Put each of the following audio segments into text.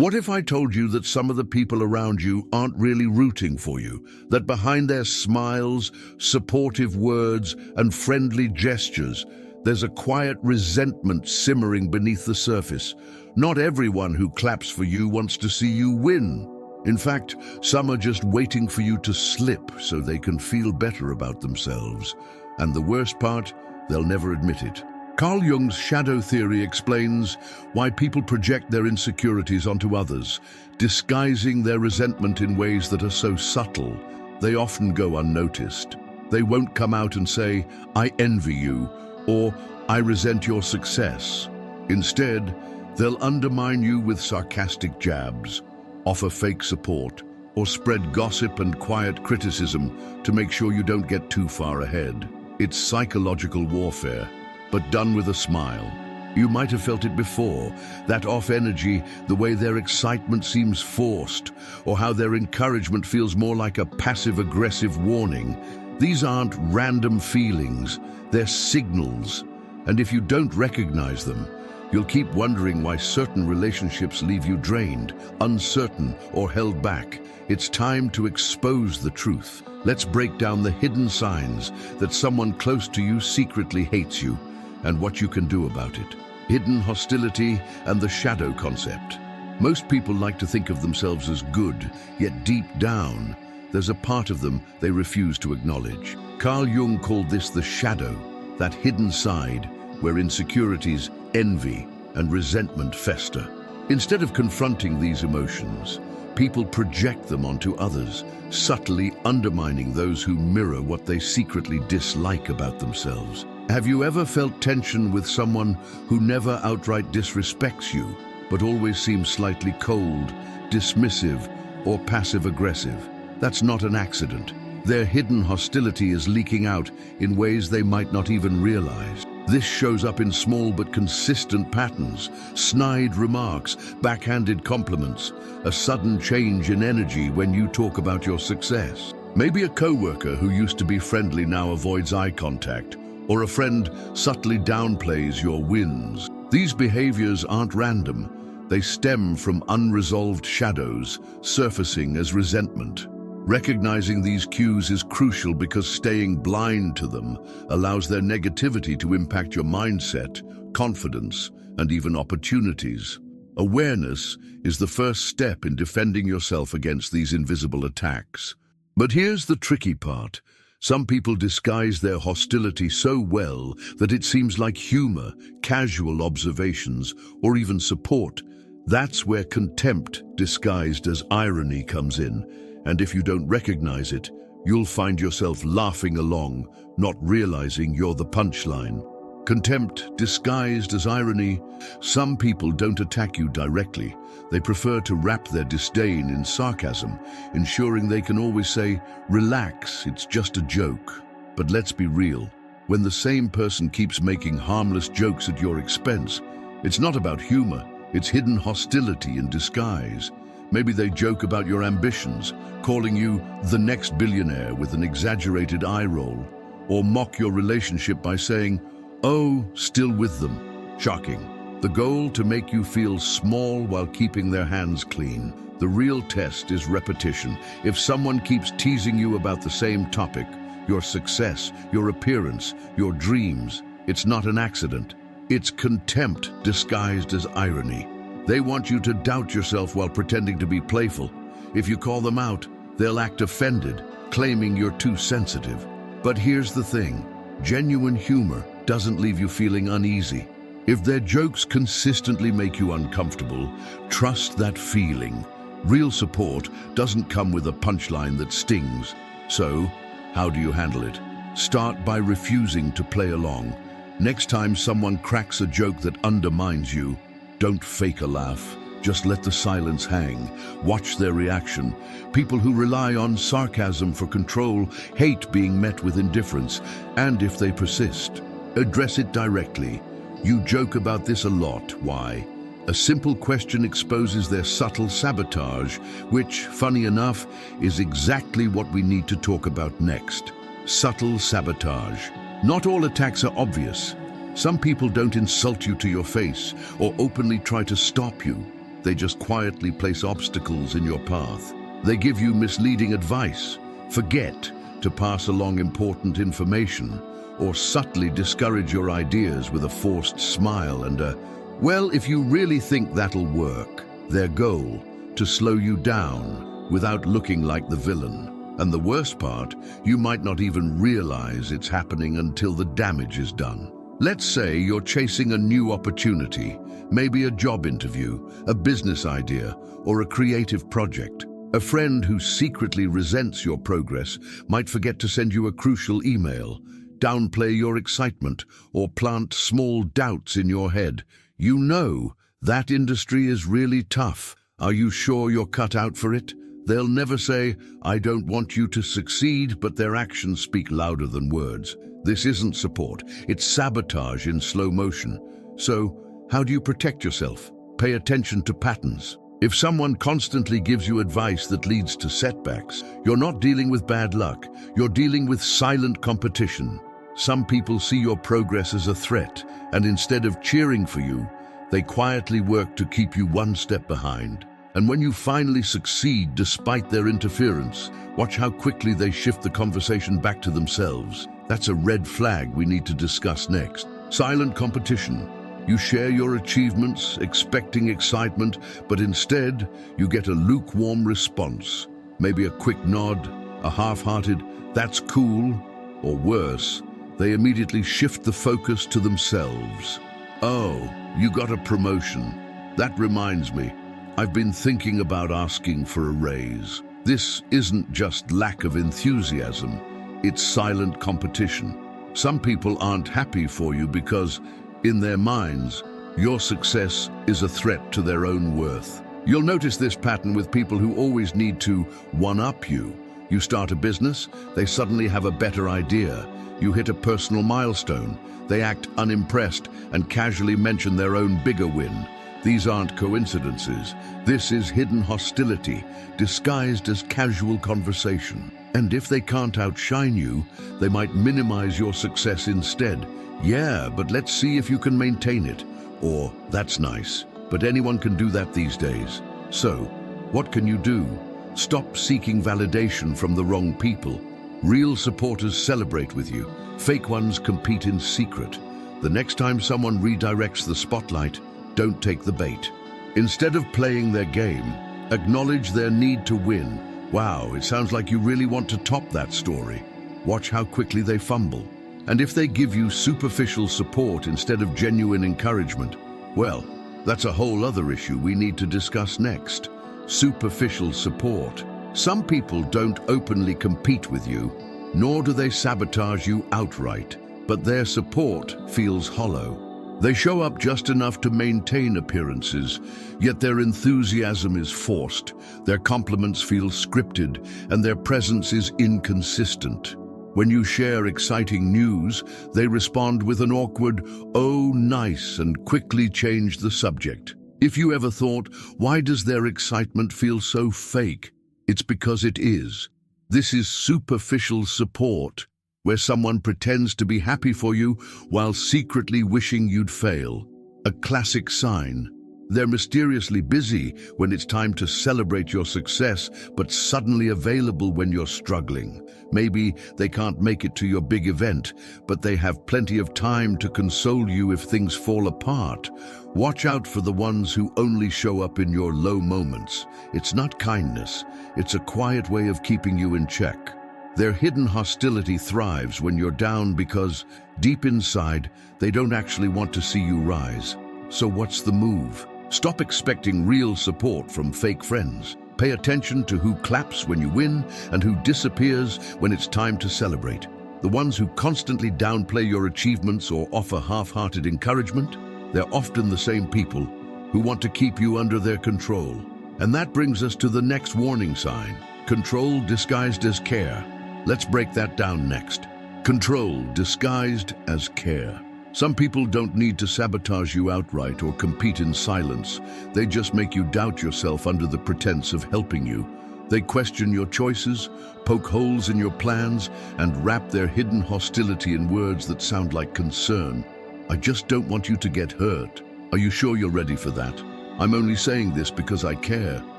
What if I told you that some of the people around you aren't really rooting for you, that behind their smiles, supportive words, and friendly gestures, there's a quiet resentment simmering beneath the surface? Not everyone who claps for you wants to see you win. In fact, some are just waiting for you to slip so they can feel better about themselves. And the worst part, they'll never admit it. Carl Jung's shadow theory explains why people project their insecurities onto others, disguising their resentment in ways that are so subtle, they often go unnoticed. They won't come out and say, "I envy you," or "I resent your success." Instead, they'll undermine you with sarcastic jabs, offer fake support, or spread gossip and quiet criticism to make sure you don't get too far ahead. It's psychological warfare, but done with a smile. You might have felt it before, that off energy, the way their excitement seems forced, or how their encouragement feels more like a passive-aggressive warning. These aren't random feelings, they're signals. And if you don't recognize them, you'll keep wondering why certain relationships leave you drained, uncertain, or held back. It's time to expose the truth. Let's break down the hidden signs that someone close to you secretly hates you, and what you can do about it. Hidden hostility and the shadow concept. Most people like to think of themselves as good, yet deep down, there's a part of them they refuse to acknowledge. Carl Jung called this the shadow, that hidden side where insecurities, envy, and resentment fester. Instead of confronting these emotions, people project them onto others, subtly undermining those who mirror what they secretly dislike about themselves. Have you ever felt tension with someone who never outright disrespects you, but always seems slightly cold, dismissive, or passive-aggressive? That's not an accident. Their hidden hostility is leaking out in ways they might not even realize. This shows up in small but consistent patterns: snide remarks, backhanded compliments, a sudden change in energy when you talk about your success. Maybe a coworker who used to be friendly now avoids eye contact, or a friend subtly downplays your wins. These behaviors aren't random. They stem from unresolved shadows surfacing as resentment. Recognizing these cues is crucial because staying blind to them allows their negativity to impact your mindset, confidence, and even opportunities. Awareness is the first step in defending yourself against these invisible attacks. But here's the tricky part. Some people disguise their hostility so well that it seems like humor, casual observations, or even support. That's where contempt disguised as irony comes in. And if you don't recognize it, you'll find yourself laughing along, not realizing you're the punchline. Contempt disguised as irony. Some people don't attack you directly. They prefer to wrap their disdain in sarcasm, ensuring they can always say, "Relax, it's just a joke." But let's be real. When the same person keeps making harmless jokes at your expense, it's not about humor, it's hidden hostility in disguise. Maybe they joke about your ambitions, calling you the next billionaire with an exaggerated eye roll, or mock your relationship by saying, "Oh, still with them." Shocking. The goal to make you feel small while keeping their hands clean. The real test is repetition. If someone keeps teasing you about the same topic, your success, your appearance, your dreams, it's not an accident. It's contempt disguised as irony. They want you to doubt yourself while pretending to be playful. If you call them out, they'll act offended, claiming you're too sensitive. But here's the thing. Genuine humor doesn't leave you feeling uneasy. If their jokes consistently make you uncomfortable, trust that feeling. Real support doesn't come with a punchline that stings. So, how do you handle it? Start by refusing to play along. Next time someone cracks a joke that undermines you, don't fake a laugh. Just let the silence hang. Watch their reaction. People who rely on sarcasm for control hate being met with indifference. And if they persist, address it directly. You joke about this a lot. Why? A simple question exposes their subtle sabotage, which, funny enough, is exactly what we need to talk about next. Subtle sabotage. Not all attacks are obvious. Some people don't insult you to your face or openly try to stop you. They just quietly place obstacles in your path. They give you misleading advice, forget to pass along important information, or subtly discourage your ideas with a forced smile and a, well, if you really think that'll work. Their goal, to slow you down without looking like the villain. And the worst part, you might not even realize it's happening until the damage is done. Let's say you're chasing a new opportunity, maybe a job interview, a business idea, or a creative project. A friend who secretly resents your progress might forget to send you a crucial email, downplay your excitement, or plant small doubts in your head. You know, that industry is really tough. Are you sure you're cut out for it? They'll never say, I don't want you to succeed, but their actions speak louder than words. This isn't support, it's sabotage in slow motion. So, how do you protect yourself? Pay attention to patterns. If someone constantly gives you advice that leads to setbacks, you're not dealing with bad luck, you're dealing with silent competition. Some people see your progress as a threat, and instead of cheering for you, they quietly work to keep you one step behind. And when you finally succeed despite their interference, watch how quickly they shift the conversation back to themselves. That's a red flag we need to discuss next. Silent competition. You share your achievements, expecting excitement, but instead, you get a lukewarm response. Maybe a quick nod, a half-hearted, that's cool, or worse, they immediately shift the focus to themselves. Oh, you got a promotion. That reminds me, I've been thinking about asking for a raise. This isn't just lack of enthusiasm, it's silent competition. Some people aren't happy for you because, in their minds, your success is a threat to their own worth. You'll notice this pattern with people who always need to one-up you. You start a business, they suddenly have a better idea. You hit a personal milestone, they act unimpressed and casually mention their own bigger win. These aren't coincidences. This is hidden hostility, disguised as casual conversation. And if they can't outshine you, they might minimize your success instead. Yeah, but let's see if you can maintain it. Or, that's nice, but anyone can do that these days. So, what can you do? Stop seeking validation from the wrong people. Real supporters celebrate with you. Fake ones compete in secret. The next time someone redirects the spotlight, don't take the bait. Instead of playing their game, acknowledge their need to win. Wow, it sounds like you really want to top that story. Watch how quickly they fumble. And if they give you superficial support instead of genuine encouragement, well, that's a whole other issue we need to discuss next. Superficial support. Some people don't openly compete with you, nor do they sabotage you outright, but their support feels hollow. They show up just enough to maintain appearances, yet their enthusiasm is forced, their compliments feel scripted, and their presence is inconsistent. When you share exciting news, they respond with an awkward, "Oh, nice," and quickly change the subject. If you ever thought, why does their excitement feel so fake? It's because it is. This is superficial support, where someone pretends to be happy for you while secretly wishing you'd fail. A classic sign. They're mysteriously busy when it's time to celebrate your success, but suddenly available when you're struggling. Maybe they can't make it to your big event, but they have plenty of time to console you if things fall apart. Watch out for the ones who only show up in your low moments. It's not kindness, it's a quiet way of keeping you in check. Their hidden hostility thrives when you're down because, deep inside, they don't actually want to see you rise. So what's the move? Stop expecting real support from fake friends. Pay attention to who claps when you win and who disappears when it's time to celebrate. The ones who constantly downplay your achievements or offer half-hearted encouragement, they're often the same people who want to keep you under their control. And that brings us to the next warning sign: control disguised as care. Let's break that down next. Control disguised as care. Some people don't need to sabotage you outright or compete in silence. They just make you doubt yourself under the pretense of helping you. They question your choices, poke holes in your plans, and wrap their hidden hostility in words that sound like concern. I just don't want you to get hurt. Are you sure you're ready for that? "I'm only saying this because I care,"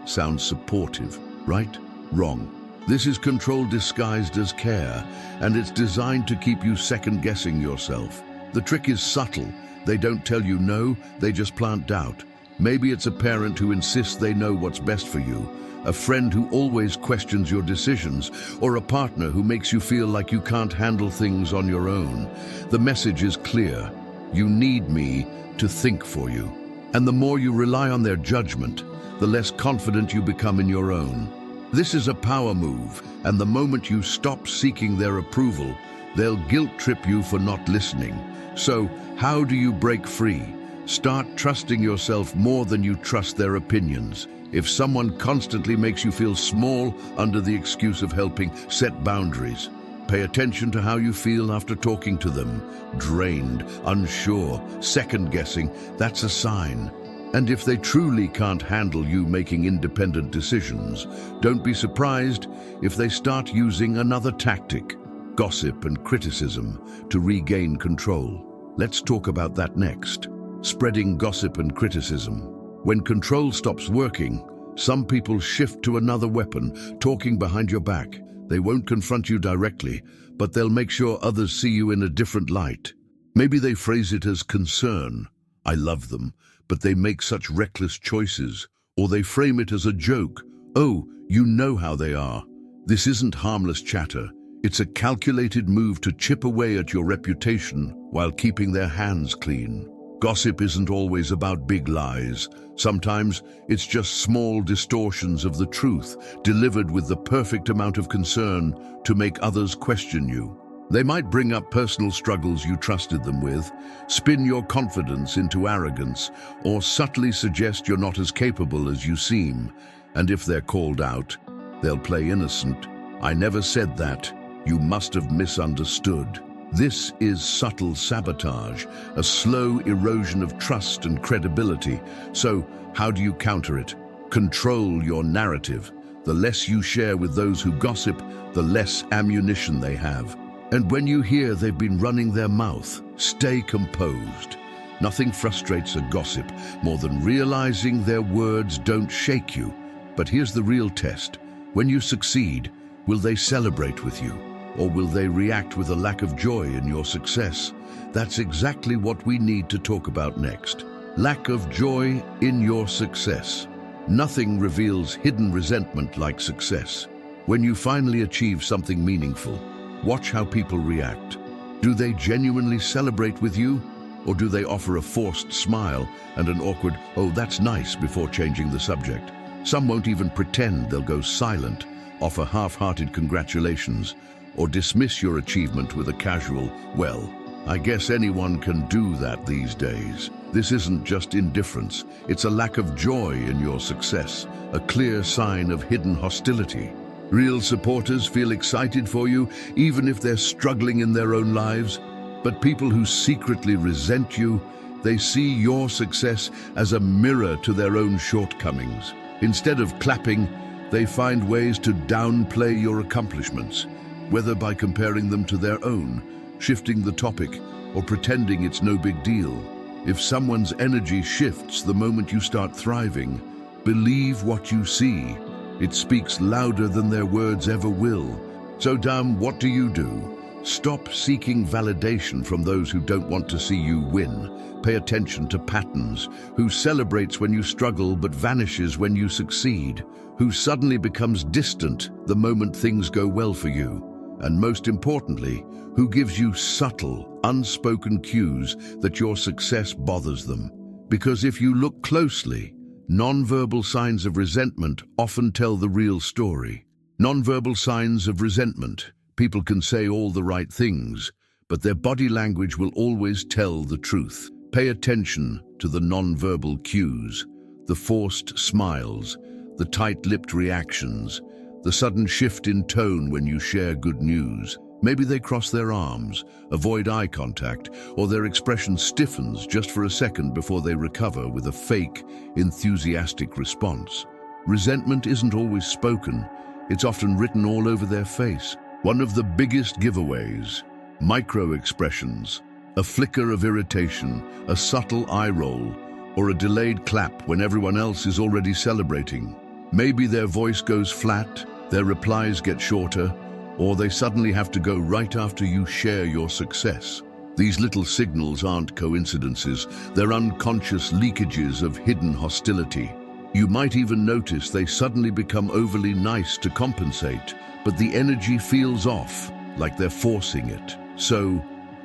sounds supportive, right? Wrong. This is control disguised as care, and it's designed to keep you second-guessing yourself. The trick is subtle. They don't tell you no, they just plant doubt. Maybe it's a parent who insists they know what's best for you, a friend who always questions your decisions, or a partner who makes you feel like you can't handle things on your own. The message is clear. You need me to think for you. And the more you rely on their judgment, the less confident you become in your own. This is a power move, and the moment you stop seeking their approval, they'll guilt trip you for not listening. So, how do you break free? Start trusting yourself more than you trust their opinions. If someone constantly makes you feel small under the excuse of helping, set boundaries. Pay attention to how you feel after talking to them. Drained, unsure, second-guessing, that's a sign. And if they truly can't handle you making independent decisions, don't be surprised if they start using another tactic, gossip and criticism, to regain control. Let's talk about that next. Spreading gossip and criticism. When control stops working, some people shift to another weapon, talking behind your back. They won't confront you directly, but they'll make sure others see you in a different light. Maybe they phrase it as concern. "I love them, but they make such reckless choices." Or they frame it as a joke. "Oh, you know how they are." This isn't harmless chatter. It's a calculated move to chip away at your reputation while keeping their hands clean. Gossip isn't always about big lies. Sometimes it's just small distortions of the truth, delivered with the perfect amount of concern to make others question you. They might bring up personal struggles you trusted them with, spin your confidence into arrogance, or subtly suggest you're not as capable as you seem. And if they're called out, they'll play innocent. "I never said that. You must have misunderstood." This is subtle sabotage, a slow erosion of trust and credibility. So, how do you counter it? Control your narrative. The less you share with those who gossip, the less ammunition they have. And when you hear they've been running their mouth, stay composed. Nothing frustrates a gossip more than realizing their words don't shake you. But here's the real test. When you succeed, will they celebrate with you? Or will they react with a lack of joy in your success? That's exactly what we need to talk about next. Lack of joy in your success. Nothing reveals hidden resentment like success. When you finally achieve something meaningful, watch how people react. Do they genuinely celebrate with you? Or do they offer a forced smile and an awkward, "Oh, that's nice," before changing the subject? Some won't even pretend, they'll go silent, offer half-hearted congratulations, or dismiss your achievement with a casual, "Well, I guess anyone can do that these days." This isn't just indifference, it's a lack of joy in your success, a clear sign of hidden hostility. Real supporters feel excited for you, even if they're struggling in their own lives. But people who secretly resent you, they see your success as a mirror to their own shortcomings. Instead of clapping, they find ways to downplay your accomplishments, whether by comparing them to their own, shifting the topic, or pretending it's no big deal. If someone's energy shifts the moment you start thriving, believe what you see. It speaks louder than their words ever will. So, what do? Stop seeking validation from those who don't want to see you win. Pay attention to patterns. Who celebrates when you struggle but vanishes when you succeed? Who suddenly becomes distant the moment things go well for you? And most importantly, who gives you subtle, unspoken cues that your success bothers them? Because if you look closely, nonverbal signs of resentment often tell the real story. Nonverbal signs of resentment. People can say all the right things, but their body language will always tell the truth. Pay attention to the nonverbal cues, the forced smiles, the tight-lipped reactions, the sudden shift in tone when you share good news. Maybe they cross their arms, avoid eye contact, or their expression stiffens just for a second before they recover with a fake, enthusiastic response. Resentment isn't always spoken. It's often written all over their face. One of the biggest giveaways, micro-expressions, a flicker of irritation, a subtle eye roll, or a delayed clap when everyone else is already celebrating. Maybe their voice goes flat, their replies get shorter, or they suddenly have to go right after you share your success. These little signals aren't coincidences, they're unconscious leakages of hidden hostility. You might even notice they suddenly become overly nice to compensate, but the energy feels off, like they're forcing it. So,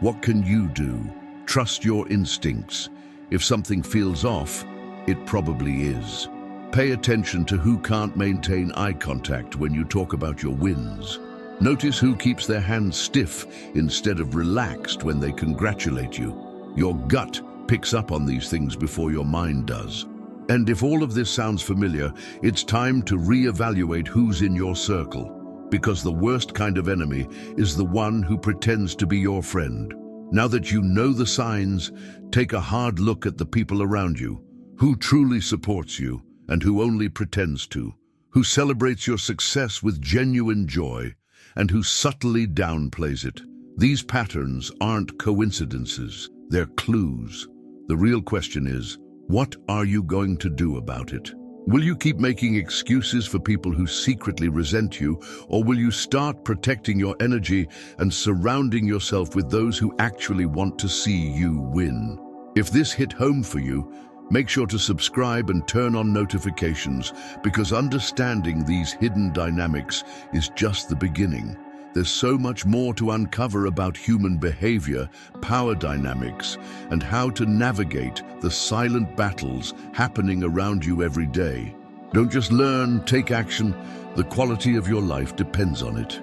what can you do? Trust your instincts. If something feels off, it probably is. Pay attention to who can't maintain eye contact when you talk about your wins. Notice who keeps their hands stiff instead of relaxed when they congratulate you. Your gut picks up on these things before your mind does. And if all of this sounds familiar, it's time to reevaluate who's in your circle, because the worst kind of enemy is the one who pretends to be your friend. Now that you know the signs, take a hard look at the people around you. Who truly supports you and who only pretends to? Who celebrates your success with genuine joy and who subtly downplays it? These patterns aren't coincidences, they're clues. The real question is, what are you going to do about it? Will you keep making excuses for people who secretly resent you, or will you start protecting your energy and surrounding yourself with those who actually want to see you win? If this hit home for you, make sure to subscribe and turn on notifications, because understanding these hidden dynamics is just the beginning. There's so much more to uncover about human behavior, power dynamics, and how to navigate the silent battles happening around you every day. Don't just learn, take action. The quality of your life depends on it.